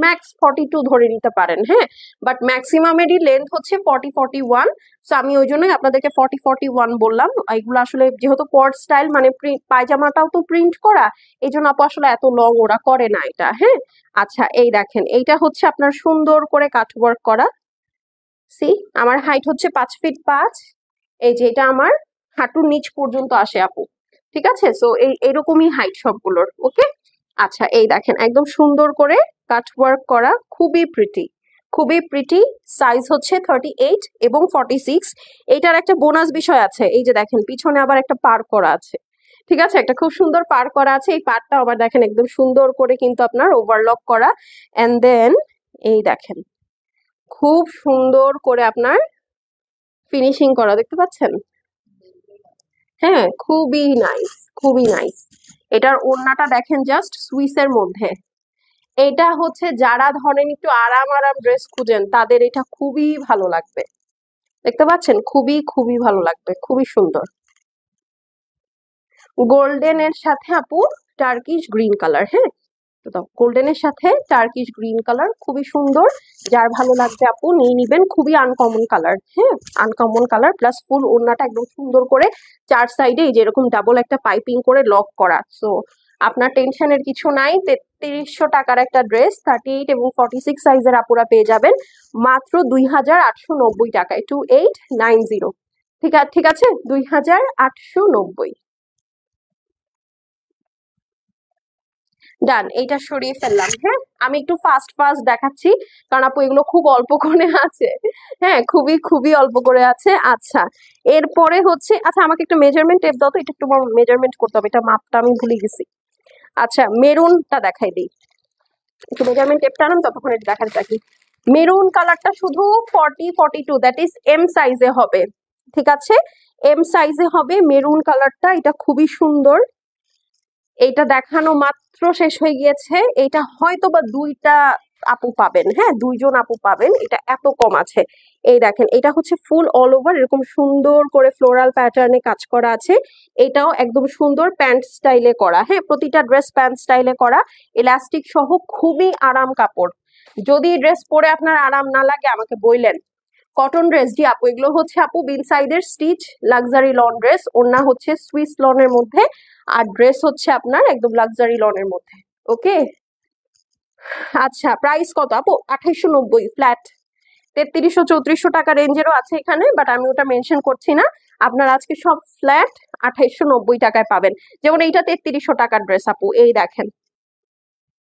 ম্যাক্স 42 ধরে নিতে পারেন। হ্যাঁ, বাট ম্যাক্সিমামেরই লেন্থ হচ্ছে 40, 41। সো আমি ওই জন্যই আপনাদেরকে 40, 41 বললাম। এগুলো আসলে যেহেতু পড স্টাইল, মানে পায়জামাটাও তো প্রিন্ট করা, এই জন্য আপু আসলে এত লং ওরা করে না এটা। হ্যাঁ, আচ্ছা এই দেখেন, এইটা হচ্ছে আপনার সুন্দর করে কাটওয়ার্ক করা। সি, আমার হাইট হচ্ছে 5 ফিট 5। এই যে এটা আমার হাঁটুর নিচ পর্যন্ত আসে আপু। ঠিক আছে, সো এরকমই হাইট সবগুলোর। ওকে, আচ্ছা এই দেখেন একদম সুন্দর করে কাট ওয়ার্ক করা, খুবই প্রিটি, খুবই প্রিটি। সাইজ হচ্ছে 38 এবং 46। এইটার একটা বোনাস বিষয় আছে, এই যে দেখেন পিছনে আবার একটা পার করা আছে। ঠিক আছে, একটা খুব সুন্দর পার করা আছে। এই পারটা আবার দেখেন একদম সুন্দর করে কিন্তু আপনার ওভারলক করা। এন্ড দেন এই দেখেন খুব সুন্দর করে আপনার ফিনিশিং করা, দেখতে পাচ্ছেন? হ্যাঁ, খুবই নাইস, খুবই নাইস। এটার ওড়নাটা দেখেন জাস্ট সুইসের মধ্যে। এটা হচ্ছে যারা ধরেন একটু আরাম আরাম ড্রেস খুঁজেন তাদের এটা খুবই ভালো লাগবে। দেখতে পাচ্ছেন, খুবই খুবই ভালো লাগবে, খুবই সুন্দর। গোল্ডেন এর সাথে আপু টার্কিশ গ্রিন কালার। হ্যাঁ, তো দাও, গোল্ডেনের সাথে টার্কিশ গ্রিন কালার, খুবই সুন্দর। যার ভালো লাগবে আপু নিয়ে নিবেন, খুবই আনকমন কালার। হ্যাঁ, আনকমন কালার, প্লাস ফুল ওড়নাটা একদম সুন্দর করে চার সাইডে এই যে এরকম ডাবল একটা পাইপিং করে লক করা। সো আপনার টেনশনের কিছু নাই। 3300 টাকার একটা ড্রেস 38 এবং 46 সাইজের আপুরা পেয়ে যাবেন মাত্র 2890 টাকায়, 2890। ঠিক আছে, ঠিক আছে, 2890। ডান, এইটা সরিয়ে ফেললাম। হ্যাঁ, আমি একটু ফাস্ট ফাস্ট দেখাচ্ছি কারণ আপু এগুলো খুব অল্প করে আছে। হ্যাঁ, খুবই খুবই অল্প করে আছে। আচ্ছা, এরপরে হচ্ছে, আচ্ছা আমাকে একটা মেজারমেন্ট টেপ দাও তো, এটা একটু মেজারমেন্ট করতে হবে, এটা মাপটা আমি ভুলে গেছি। আচ্ছা, মেরুনটা দেখাই দিই, একটু মেজারমেন্ট টেপটা আনুন, ততক্ষণ এটা দেখাতে থাকি। মেরুন কালারটা শুধু 40, 42, দ্যাট ইজ এম সাইজে হবে। ঠিক আছে, এম সাইজে হবে মেরুন কালারটা। এটা খুবই সুন্দর। এইটা দেখানো মাত্র শেষ হয়ে গিয়েছে। এটা হয়তো বা দুইটা আপু পাবেন। হ্যাঁ, দুইজন আপু পাবেন, এটা এত কম আছে। এই দেখেন, এটা হচ্ছে ফুল অল ওভার এরকম সুন্দর করে ফ্লোরাল প্যাটার্নে কাজ করা আছে। এটাও একদম সুন্দর প্যান্ট স্টাইলে করা। হ্যাঁ, প্রতিটা ড্রেস প্যান্ট স্টাইলে করা, ইলাস্টিক সহ, খুবই আরাম কাপড়। যদি ড্রেস পরে আপনার আরাম না লাগে আমাকে বললেন। কটন ড্রেস, জি আপু এগুলো হচ্ছে আপু বিন সাইডের স্টিচ লাক্সারি লন ড্রেস। ওড়না হচ্ছে সুইস লনের মধ্যে, আর ড্রেস হচ্ছে আপনার একদম লাক্সারি লনের মধ্যে। ওকে, আচ্ছা প্রাইস কত আপু? 2890 ফ্ল্যাট। 3300, 3400 টাকা রেঞ্জেরও আছে এখানে, বাট আমি ওটা মেনশন করছি না। আপনার আজকে সব ফ্ল্যাট 2890 টাকায় পাবেন। যেমন এইটা 3300 টাকার ড্রেস আপু, এই দেখেন,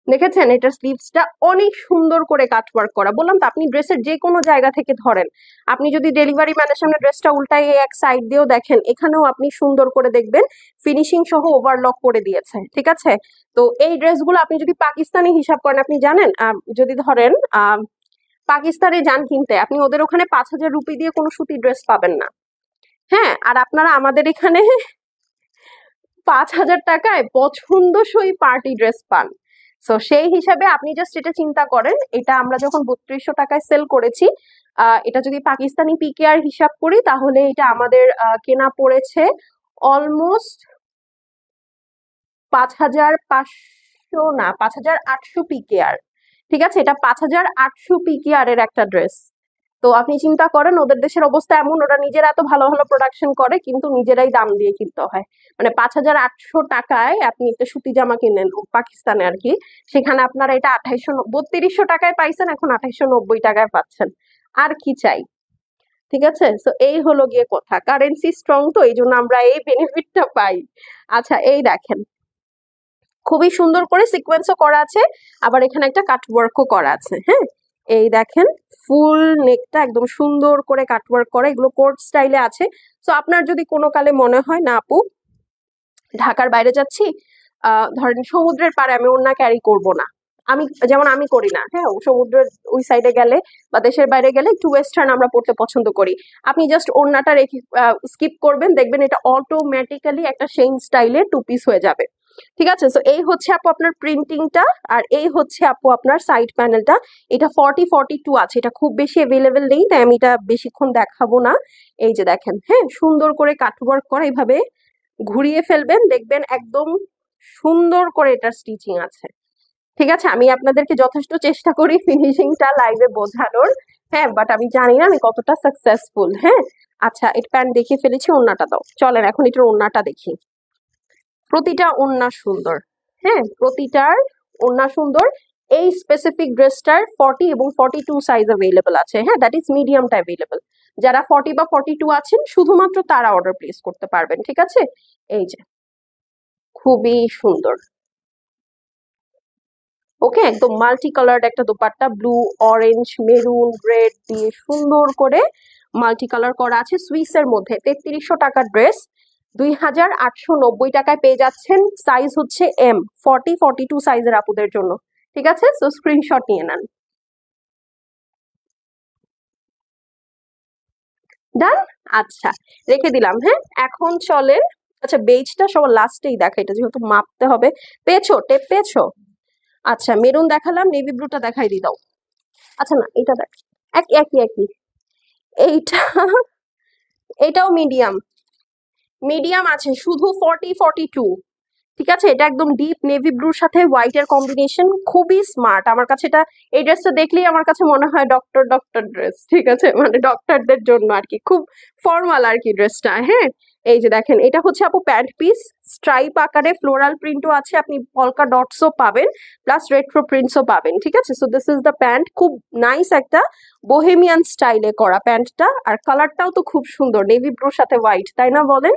দেখেছেন? এটার স্লিভসটা অনেক সুন্দর করে কাটওয়ার্ক করা। বললাম তো, আপনি ড্রেসের যে কোনো জায়গা থেকে ধরেন, আপনি যদি ডেলিভারি ম্যানের সামনে ড্রেসটা উল্টাই এক সাইড দিয়েও দেখেন, এখানেও আপনি সুন্দর করে দেখবেন ফিনিশিং সহ ওভারলক করে দিয়েছে। ঠিক আছে, তো এই ড্রেসগুলো আপনি যদি পাকিস্তানি হিসাব করেন, আপনি জানেন যদি ধরেন পাকিস্তানে যান কিনতে, আপনি ওদের ওখানে 5000 রুপি দিয়ে কোনো সুতি ড্রেস পাবেন না। হ্যাঁ, আর আপনারা আমাদের এখানে 5,000 টাকায় পছন্দসই পার্টি ড্রেস পান। সো সেই হিসাবে আপনি জাস্ট এটা চিন্তা করেন, এটা আমরা যখন 3200 টাকায় সেল করেছি, এটা যদি পাকিস্তানি পিকেআর হিসাব করি তাহলে এটা আমাদের কেনা পড়েছে অলমোস্ট 5,500 না, 5,800 পিকেআর। ঠিক আছে, এটা 5,800 পিকেআর এর একটা ড্রেস। তো আপনি চিন্তা করেন ওদের দেশের অবস্থা এমন, ওরা নিজেরা এত ভালো ভালো প্রোডাকশন করে কিন্তু নিজেরাই দাম দিয়ে কিনতে হয়। মানে 5,800 টাকায় আপনি একটা সুতি জামা কিনেন পাকিস্তানে আর কি, সেখানে আপনারা এটা 3200 টাকায় পাইছেন, এখন 2890 টাকায় পাচ্ছেন। আর কি চাই? ঠিক আছে, তো এই হলো গিয়ে কথা, কারেন্সি স্ট্রং তো এই জন্য আমরা এই বেনিফিটটা পাই। আচ্ছা, এই দেখেন খুবই সুন্দর করে সিকোয়েন্সও করা আছে, আবার এখানে একটা কাটওয়ার্কও করা আছে। হ্যাঁ, এই দেখেন ফুল নেকটা একদম সুন্দর করে কাটওয়ার্ক করা, এগুলো কোট স্টাইলে আছে। তো আপনার যদি কোনো কালে মনে হয় না আপু ঢাকার বাইরে যাচ্ছি, ধরেন সমুদ্রের পাড়ে আমি ওড়না ক্যারি করব না, আমি যেমন আমি করি না, হ্যাঁ, সমুদ্রের ওই সাইডে গেলে বা দেশের বাইরে গেলে একটু ওয়েস্টার্ন আমরা পড়তে পছন্দ করি, আপনি জাস্ট ওড়নাটা রেখে স্কিপ করবেন, দেখবেন এটা অটোমেটিক্যালি একটা সেম স্টাইলে টু পিস হয়ে যাবে। ঠিক আছে, তো এই হচ্ছে আপু আপনার প্রিন্টিংটা, আর এই হচ্ছে আপু আপনার সাইড প্যানেলটা। এটা 40-42 আছে, এটা খুব বেশি অ্যাভেলেবেল নেই তাই আমি এটা বেশিক্ষণ দেখাবো না। এই যে দেখেন, হ্যাঁ, সুন্দর করে কাটওয়ার্ক করা, এইভাবে ঘুরিয়ে ফেলবেন, দেখবেন একদম সুন্দর করে এটা স্টিচিং আছে। ঠিক আছে, আমি আপনাদেরকে যথেষ্ট চেষ্টা করি ফিনিশিংটা লাইভে বোঝানোর, হ্যাঁ, বাট আমি জানি না আমি কতটা সাকসেসফুল। হ্যাঁ, আচ্ছা, এটা প্যান্ট দেখিয়ে ফেলেছি, ওড়নাটা দাও, চলেন এখন এটার ওড়নাটা দেখি। প্রতিটা ওড়না সুন্দর, হ্যাঁ, প্রতিটার ওড়না সুন্দর। এই স্পেসিফিক ড্রেসটার 40 এবং 42 সাইজ অ্যাভেলেবল আছে। হ্যাঁ, দ্যাট ইজ মিডিয়ামটা অ্যাভেলেবল। যারা 40 বা 42 আছেন শুধুমাত্র তারা অর্ডার প্লেস করতে পারবেন। ঠিক আছে, এই যে খুবই সুন্দর। ওকে, একদম মাল্টি কালার্ড একটা dupatta, blue, orange, maroon, red দিয়ে সুন্দর করে মাল্টি কালার করা আছে, সুইসের মধ্যে। 3300 টাকার ড্রেস 2,890 টাকায় পেয়ে যাচ্ছেন। সাইজ হচ্ছে এম, 40-42 সাইজের আপুদের জন্য। ঠিক আছে, সো স্ক্রিনশট নিয়ে নেন। ডান, আচ্ছা, রেখে দিলাম। হ্যাঁ, এখন চলেন, আচ্ছা বেজটা সবার লাস্টেই দেখা, এটা যেহেতু মাপতে হবে। পেয়েছো, টেপ পেয়েছো? আচ্ছা, মেরুন দেখালাম, নেভি ব্লুটা দেখাই দি দাও। আচ্ছা না, এটা দেখ, একই একই একই। এইটা এটাও মিডিয়াম, মিডিয়াম আছে, শুধু 40-42। ঠিক আছে, এটা একদম ডিপ নেভি ব্লুর সাথে হোয়াইট এর কম্বিনেশন, খুবই স্মার্ট। আমার কাছে এটা, এই ড্রেসটা দেখলেই আমার কাছে মনে হয় ডক্টর ডক্টর ড্রেস। ঠিক আছে, মানে ডক্টরদের জন্য আর কি, খুব ফর্মাল আর কি ড্রেসটা। হ্যাঁ, এই যে দেখেন, এটা হচ্ছে আপু প্যান্ট পিস, স্ট্রাইপ আকারে ফ্লোরাল প্রিন্টও আছে, আপনি পলকা ডটসও পাবেন, প্লাস রেট্রো প্রিন্টসও পাবেন। ঠিক আছে, so this is the pant, খুব নাইস একটা বোহেমিয়ান স্টাইলে করা প্যান্টটা, আর কালারটাও তো খুব সুন্দর, নেভি ব্লুর সাথে হোয়াইট, তাই না বলেন?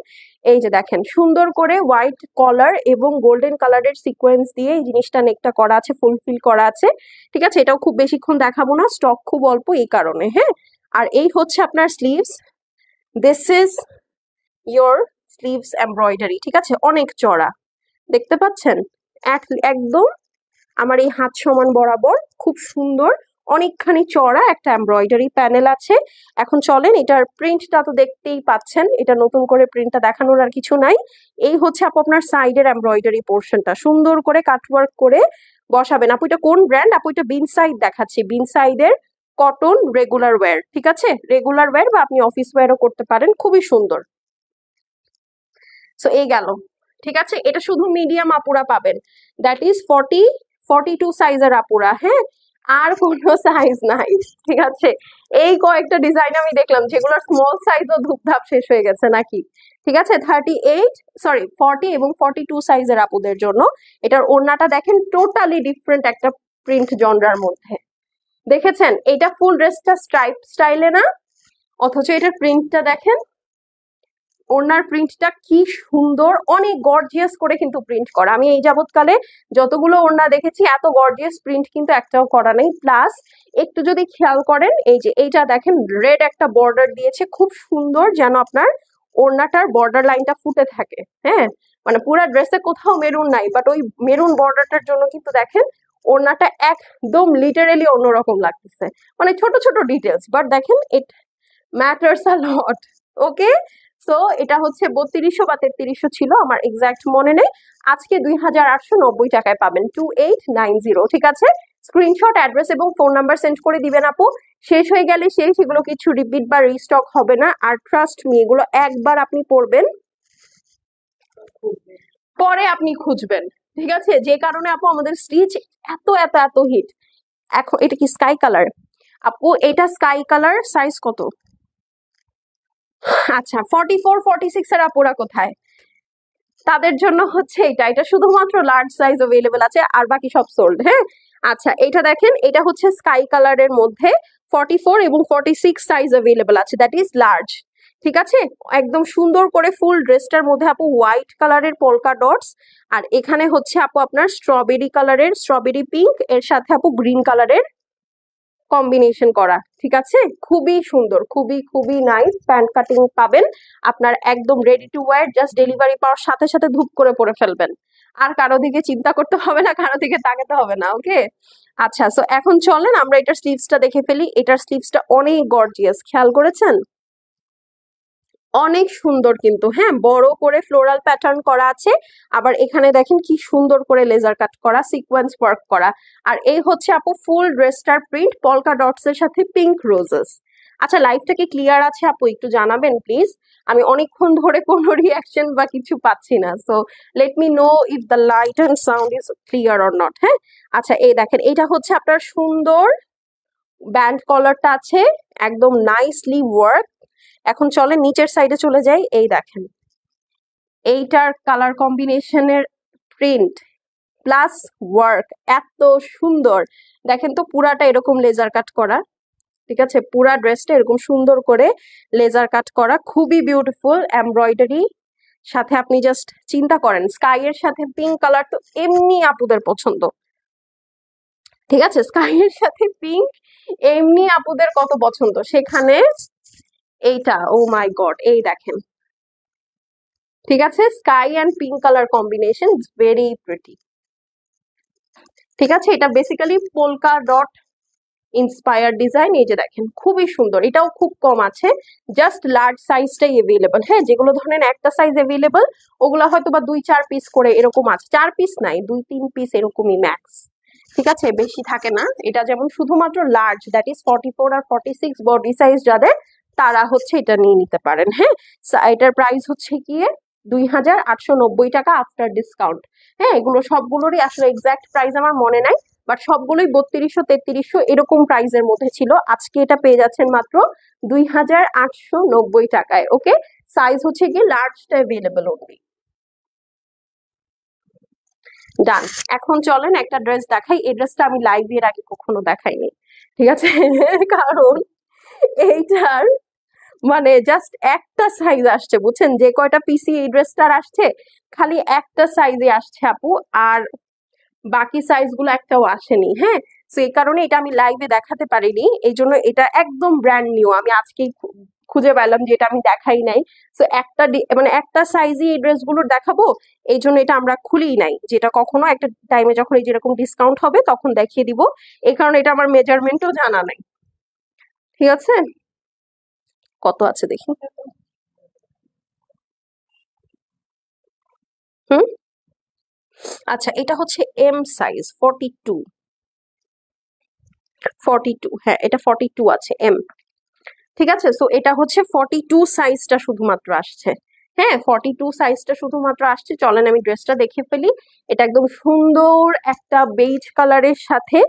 এই যে দেখেন সুন্দর করে হোয়াইট কলার এবং গোল্ডেন কালারের সিকোয়েন্স দিয়ে এই জিনিসটা নেকটা করা আছে, ফুলফিল করা আছে। ঠিক আছে, এটাও খুব বেশিক্ষণ দেখাবো না, স্টক খুব অল্প এই কারণে। হ্যাঁ, আর এই হচ্ছে আপনার sleeves, this is your sleeves embroidery. ঠিক আছে, অনেক চড়া, দেখতে পাচ্ছেন, একদম আমার এই হাত সমান বরাবর, খুব সুন্দর, অনেকখানি চড়া একটা এমব্রয়ডারি প্যানেল আছে। এখন চলেন, এটার প্রিন্টটা তো দেখতেই পাচ্ছেন, এটা নতুন করে প্রিন্টটা দেখানোর আর কিছু নাই। এই হচ্ছে আপু আপনার সাইডের এমব্রয়ডারি পোর্শনটা, সুন্দর করে কাটওয়ার্ক করে বসাবেন। আপু এটা কোন ব্র্যান্ড? আপু এটা বিন সাইড দেখাচ্ছি, বিন সাইডের কটন রেগুলার ওয়্যার। ঠিক আছে, রেগুলার ওয়্যার বা আপনি অফিস ওয়্যারও করতে পারেন, খুবই সুন্দর। সো এই গেল। ঠিক আছে, এটা শুধু মিডিয়াম আপুরা পাবেন, দ্যাট ইজ 40-42 সাইজের আপুরা। হ্যাঁ, আর কোনো সাইজ নাই। ঠিক আছে, এই কয়েকটা ডিজাইন আমি দেখলাম যেগুলোর স্মল সাইজও ধুপধাপ শেষ হয়ে গেছে নাকি। ঠিক আছে, 40 এবং 42 সাইজের আপুদের জন্য। এটার ওড়নাটা দেখেন, টোটালি ডিফারেন্ট একটা প্রিন্ট জনরার মধ্যে। দেখেছেন, এটা ফুল ড্রেসটা স্ট্রাইপ স্টাইলে না, অথচ এটার প্রিন্টটা দেখেন, ওড়নার প্রিন্টটা কি সুন্দর, অনেক গর্জিয়াস করে কিন্তু প্রিন্ট করা। আমি এই যাবৎকালে যতগুলো ওড়না দেখেছি এত গর্জিয়াস প্রিন্ট কিন্তু একটাও করা নেই। প্লাস একটু যদি খেয়াল করেন, এই যে এইটা দেখেন, রেড একটা বর্ডার দিয়েছে, খুব সুন্দর, যেন আপনার ওড়নাটার বর্ডার লাইনটা ফুটে থাকে। হ্যাঁ, মানে পুরা ড্রেসে কোথাও মেরুন নাই, বাট ওই মেরুন বর্ডারটার জন্য কিন্তু দেখেন ওড়নাটা একদম লিটারেলি অন্যরকম লাগতেছে। মানে ছোট ছোট ডিটেলস, বাট দেখেন ইট ম্যাটার্স আ লট। ওকে, সো এটা হচ্ছে 3200 বা 3300 ছিল, আমার এক্সাক্ট মনে নেই। আজকে 2890 টাকায় পাবেন 2890। ঠিক আছে, স্ক্রিনশট, অ্যাড্রেস এবং ফোন নাম্বার সেন্ড করে দিবেন আপু। শেষ হয়ে গেলে সেগুলো কিছু রিপিট বা রিস্টক হবে না। আর ট্রাস্ট মি, এগুলো একবার আপনি পড়বেন, পরে আপনি খুঁজবেন। ঠিক আছে, যে কারণে আপু আমাদের স্টিচ এত এত এত হিট। এখন এটা কি স্কাই কালার আপু? এটা স্কাই কালার, সাইজ কত? আচ্ছা, 44 46 এর আপুরা কোথায়? তাদের জন্য হচ্ছে এটা শুধুমাত্র লার্জ সাইজ अवेलेबल আছে, আর বাকি সব সোল্ড। হ্যাঁ, আচ্ছা এটা দেখেন, এটা হচ্ছে স্কাই কালারের মধ্যে 44 এবং 46 সাইজ अवेलेबल আছে, দ্যাট ইজ লার্জ। ঠিক আছে, একদম সুন্দর করে ফুল ড্রেসটার মধ্যে আপু হোয়াইট কালারের পোলকা ডটস, আর এখানে হচ্ছে আপু আপনার স্ট্রবেরি কালারের, স্ট্রবেরি পিঙ্ক এর সাথে আপু গ্রিন কালারের কম্বিনেশন করা। ঠিক আছে, খুবই সুন্দর, খুবই খুবই নাইস। প্যান্ট কাটিং পাবেন আপনার, একদম ready to wear, just delivery পাওয়ার সাথে সাথে ধুপ করে পরে ফেলবেন, আর কারো দিকে চিন্তা করতে হবে না, কারো দিকে তাকাতে হবে না। ওকে, আচ্ছা, সো এখন চলেন আমরা এটার স্লিভসটা দেখে ফেলি। এটার স্লিভসটা অনেক গর্জিয়াস, খেয়াল করেছেন? অনেক সুন্দর কিন্তু, হ্যাঁ, বড় করে ফ্লোরাল প্যাটার্ন করা আছে, আবার এখানে দেখেন কি সুন্দর করে লেজার কাট করা, সিকোয়েন্স ওয়ার্ক করা। আর এই হচ্ছে আপু ফুল ড্রেসটার প্রিন্ট, পলকা ডটস এর সাথে পিঙ্ক রোজেস। আচ্ছা, লাইভটা কি ক্লিয়ার আছে আপু? একটু জানাবেন প্লিজ, আমি অনেকক্ষণ ধরে কোনো রিয়াকশন বা কিছু পাচ্ছি না। So let me know if the light and sound is clear or not. হ্যাঁ, আচ্ছা, এই দেখেন, এটা হচ্ছে আপনার সুন্দর ব্যান্ড কলারটা আছে, একদম নাইসলি ওয়ার্ক। এখন চলেন নিচের সাইডে চলে যাই। এই দেখেন, এইটার কালার কম্বিনেশনের প্রিন্ট প্লাস ওয়ার্ক এত সুন্দর। দেখেন তো, পুরাটা এরকম লেজার কাট করা। ঠিক আছে, পুরা ড্রেসটা এরকম সুন্দর করে লেজার কাট করা, খুবই বিউটিফুল এমব্রয়ডারি। সাথে আপনি জাস্ট চিন্তা করেন, স্কাই এর সাথে পিঙ্ক কালার তো এমনি আপুদের পছন্দ। ঠিক আছে, স্কাই এর সাথে পিঙ্ক এমনি আপুদের কত পছন্দ, সেখানে এইটা, ও মাই গড, এই দেখেন। ঠিক আছে, sky and pink colour combination, very pretty. ঠিক আছে, এটা basically polka dot inspire design. এই যে দেখেন, খুবই সুন্দর, এটাও খুব কম আছে, জাস্ট লার্জ সাইজটাই এভেলেবল। হ্যাঁ, যেগুলো ধরেন একটা সাইজ এভেলেবল, ওগুলো হয়তো বা 2-4 পিস করে এরকম আছে, 4 পিস নাই, 2-3 পিস এরকমই ম্যাক্স। ঠিক আছে, বেশি থাকে না। এটা যেমন শুধুমাত্র লার্জ, দ্যাট ইজ 44 আর 46 বডি সাইজ যাদের, তারা হচ্ছে এটা নিয়ে নিতে পারেন। হ্যাঁ, এটার প্রাইস হচ্ছে গিয়ে 2890 টাকা আফটার ডিসকাউন্ট। হ্যাঁ, এগুলো সবগুলোরই আসলে এক্সাক্ট প্রাইস আমার মনে নাই, বাট সবগুলোই 3200-3300 এরকম প্রাইসের মধ্যে ছিল। আজকে এটা পেয়ে যাচ্ছেন মাত্র 2890 টাকায়। ওকে, সাইজ হচ্ছে গিয়ে লার্জটা অ্যাভেলেবল অনলি। ডান। এখন চলেন একটা ড্রেস দেখাই, এই ড্রেসটা আমি লাইভ এর আগে কখনো দেখাইনি। ঠিক আছে, কারণ এইটার মানে জাস্ট একটা সাইজ আসছে, বুঝছেন? যে কয়টা পিসি এই ড্রেসটার আসছে, খালি একটা সাইজে আসছে আপু, আর বাকি সাইজ গুলো একটাও আসেনি। হ্যাঁ, তো এই কারণে এটা আমি লাইভে দেখাতে পারিনি, এই জন্য এটা একদম ব্র্যান্ড নিউ, আমি আজকেই খুঁজে পেলাম যে এটা আমি দেখাই নাই। তো একটা মানে একটা সাইজই এই ড্রেসগুলোর দেখাবো, এই জন্য এটা আমরা খুলিই নাই, যেটা কখনো একটা টাইমে যখন এই যেরকম ডিসকাউন্ট হবে তখন দেখিয়ে দিব, এই কারণে এটা আমার মেজারমেন্টও জানা নাই। ঠিক আছে, কত আছে দেখি। হুম, আচ্ছা, এটা হচ্ছে এম সাইজ, 42। হ্যাঁ, এটা 42 আছে, এম। ঠিক আছে, সো এটা হচ্ছে 42 সাইজটা শুধুমাত্র আসছে। হ্যাঁ, 42 সাইজটা শুধুমাত্র আসছে। চলেন আমি ড্রেসটা দেখে ফেলি। এটা একদম সুন্দর একটা বেজ কালারের সাথে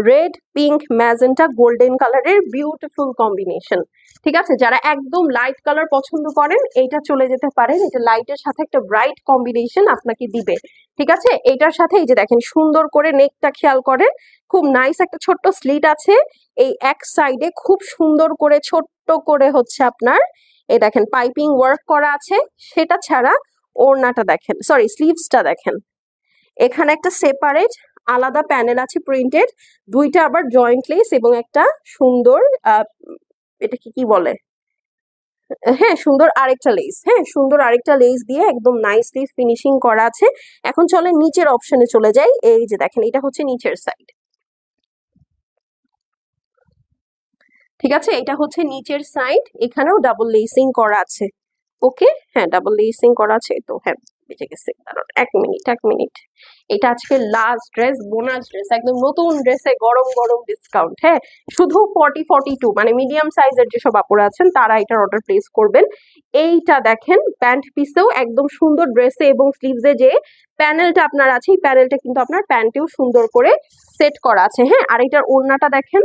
রেড, পিঙ্ক, ম্যাজেন্টা, গোল্ডেন কালারের বিউটিফুল কম্বিনেশন। ঠিক আছে, যারা একদম লাইট কালার পছন্দ করেন এইটা চলে যেতে পারেন, এটা লাইটের সাথে একটা ব্রাইট কম্বিনেশন আপনাকে দিবে। ঠিক আছে, এটার সাথে এই যে দেখেন, সুন্দর করে নেকটা খেয়াল করেন, খুব নাইস একটা ছোট্ট স্লিট আছে এই এক সাইডে, খুব সুন্দর করে ছোট্ট করে হচ্ছে আপনার এই দেখেন পাইপিং ওয়ার্ক করা আছে। সেটা ছাড়া ওড়নাটা দেখেন, সরি স্লিভসটা দেখেন, এখানে একটা সেপারেট আলাদা প্যানেল আছে প্রিন্টেড, দুইটা আবার জয়েন্ট লেস এবং একটা সুন্দর এটা কি কি বলে, হ্যাঁ সুন্দর আরেকটা লেস, হ্যাঁ সুন্দর আরেকটা লেস দিয়ে একদম নাইসলি ফিনিশিং করা আছে। এখন চলে নিচের অপশনে চলে যাই। এই যে দেখেন, এটা হচ্ছে নিচের সাইড। ঠিক আছে, এটা হচ্ছে নিচের সাইড, এখানেও ডাবল লেসিং করা আছে। ওকে, হ্যাঁ ডাবল লেসিং করা আছে তো, হ্যাঁ বেঁচে গেছে। কারণ 1 মিনিট, এটা আজকে লাস্ট ড্রেস, বোনাস ড্রেস, একদম নতুন ড্রেসে গরম গরম ডিসকাউন্ট। হ্যাঁ, শুধু 40-42 মানে মিডিয়াম সাইজের যেসব আপুরা আছেন তারা এটার অর্ডার প্লেস করবেন। এইটা দেখেন প্যান্ট পিসেও একদম সুন্দর ড্রেসে এবং স্লিভসে যে প্যানেলটা আপনার আছে, এই প্যানেলটা কিন্তু আপনার প্যান্টেও সুন্দর করে সেট করা আছে। হ্যাঁ, আর এটার ওড়নাটা দেখেন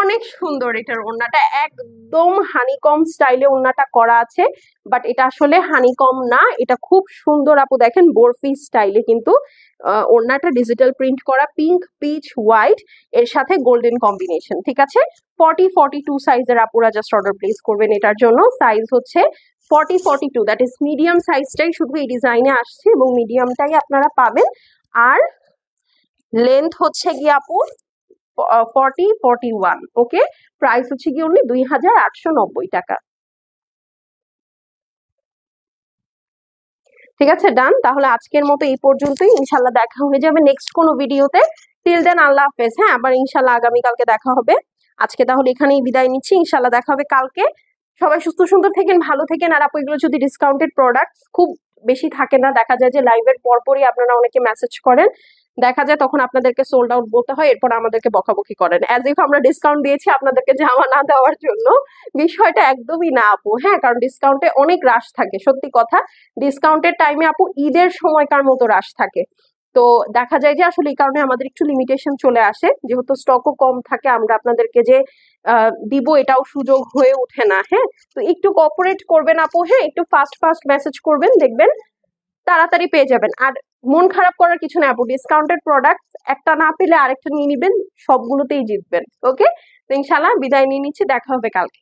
অনেক সুন্দর, এটার ওড়নাটা একদম হানিকম স্টাইলে ওড়নাটা করা আছে, বাট এটা আসলে হানিকম না, এটা খুব সুন্দর আপু দেখেন বরফি স্টাইলে কিন্তু ওড়নাটা ডিজিটাল প্রিন্ট করা, পিঙ্ক পিচ হোয়াইট এর সাথে গোল্ডেন কম্বিনেশন। ঠিক আছে, 40-42 সাইজের আপুরা জাস্ট অর্ডার প্লেস করবেন এটার জন্য। সাইজ হচ্ছে 40-42, দ্যাট ইজ মিডিয়াম সাইজটাই শুধু এই ডিজাইনে আসছে এবং মিডিয়ামটাই আপনারা পাবেন। আর লেন্থ হচ্ছে গিয়ে আপু 40-41। ওকে, প্রাইস হচ্ছে কি অনলি 2890 টাকা। ঠিক আছে, ডান। তাহলে আজকের মতো এই পর্যন্তই, ইনশাল্লাহ দেখা হয়ে যাবে নেক্সট কোনো ভিডিওতে। টিল দেন আল্লাহ হাফেজ। হ্যাঁ, আবার ইনশাল্লাহ আগামীকালকে দেখা হবে। আজকে তাহলে এখানেই বিদায় নিচ্ছি, ইনশাল্লাহ দেখা হবে কালকে। সবাই সুস্থ সুন্দর থাকেন, ভালো থাকেন। আর আপু এগুলো যদি ডিসকাউন্টেড প্রোডাক্ট খুব বেশি থাকে না, দেখা যায় যে লাইভের পরপরই আপনারা অনেকে মেসেজ করেন, দেখা যায় তখন আপনাদেরকে সোল্ড আউট বলতে হয়, এরপর আমাদেরকে বকাবকি করেন অ্যাজ ইফ আমরা ডিসকাউন্ট দিয়েছি আপনাদেরকে জামা না দেওয়ার জন্য। বিষয়টা একদমই না আপু। হ্যাঁ, কারণ ডিসকাউন্টে অনেক রাশ থাকে, সত্যি কথা। ডিসকাউন্টের টাইমে আপু ঈদের সময়কার মতো রাশ থাকে, তো দেখা যায় যে আসলে এই কারণে আমাদের একটু লিমিটেশন চলে আসে, যেহেতু স্টকও কম থাকে, আমরা আপনাদেরকে যে দিব এটাও সুযোগ হয়ে ওঠে না। হ্যাঁ, তো একটু কোঅপারেট করবেন আপু। হ্যাঁ, একটু ফাস্ট ফাস্ট মেসেজ করবেন, দেখবেন তাড়াতাড়ি পেয়ে যাবেন। আর মন খারাপ করার কিছু নেই আপু, ডিসকাউন্টেড প্রোডাক্ট একটা না পেলে আরেকটা নিয়ে নিবেন, সবগুলোতেই জিতবেন। ওকে, তো ইনশাল্লাহ বিদায় নিয়ে নিচ্ছি, দেখা হবে কালকে।